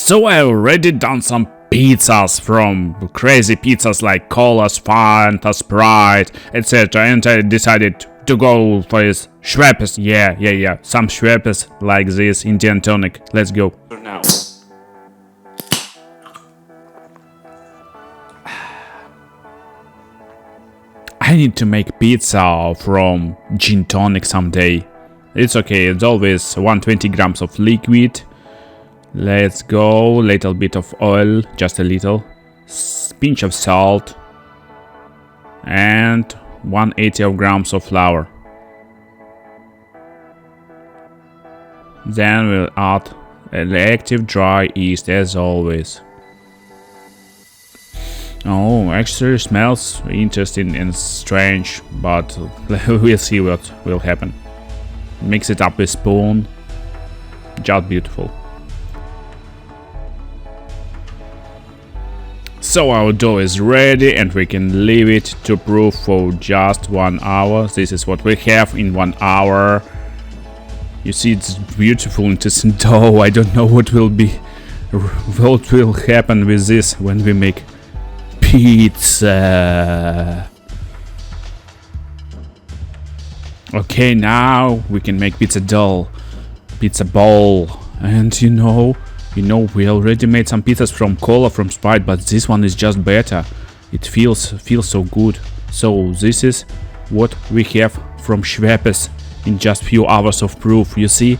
So I already done some pizzas from crazy pizzas like colas, Fanta, Sprite, etc. And I decided to go for this Schweppes. Yeah. Some Schweppes like this Indian tonic. Let's go. Now. I need to make pizza from gin tonic someday. It's okay, it's always 120 grams of liquid. Let's go, little bit of oil, just a little. Pinch of salt. And 180 grams of flour. Then we'll add elective dry yeast as always. Oh, actually smells interesting and strange, but we'll see what will happen. Mix it up with spoon. Just beautiful. So our dough is ready and we can leave it to proof for just 1 hour. This is what we have in 1 hour. You see, it's beautiful interesting dough. I don't know what will happen with this when we make pizza. Okay, now we can make pizza bowl. And you know, we already made some pizzas from cola, from Sprite, but this one is just better. It feels so good. So this is what we have from Schweppes in just few hours of proof. You see,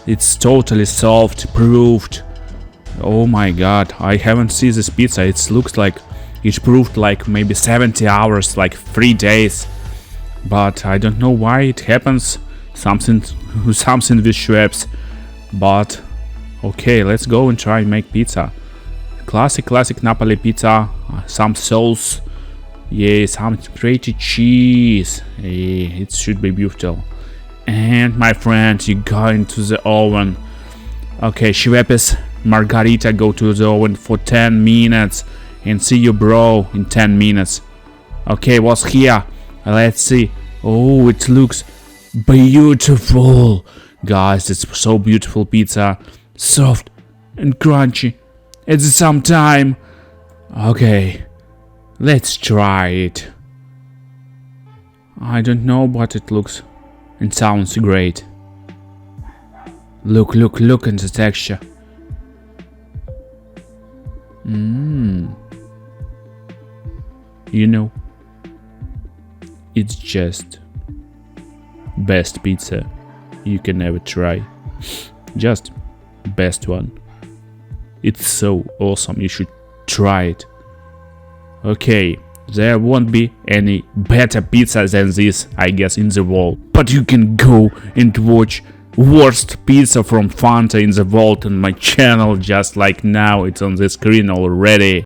it's totally solved, proved. Oh my god, I haven't seen this pizza. It looks like it proved like maybe 70 hours, like 3 days. But I don't know why it happens. Something with Schweppes. But okay, let's go and try and make pizza. Classic Napoli pizza. Some sauce. Yeah, some grated cheese. Yeah, it should be beautiful. And my friend, you go into the oven. Okay, Schweppes margarita, go to the oven for 10 minutes. And see you, bro, in 10 minutes. Okay, what's here? Let's see. Oh, it looks beautiful. Guys, it's so beautiful pizza. Soft and crunchy at the same time. Okay, let's try it. I don't know, but it looks and sounds great. Look at the texture. You know, it's just best pizza you can ever try. Just best one. It's so awesome, you should try it. Okay, there won't be any better pizza than this, I guess, in the world. But you can go and watch worst pizza from Fanta in the world on my channel, just like now. It's on the screen already.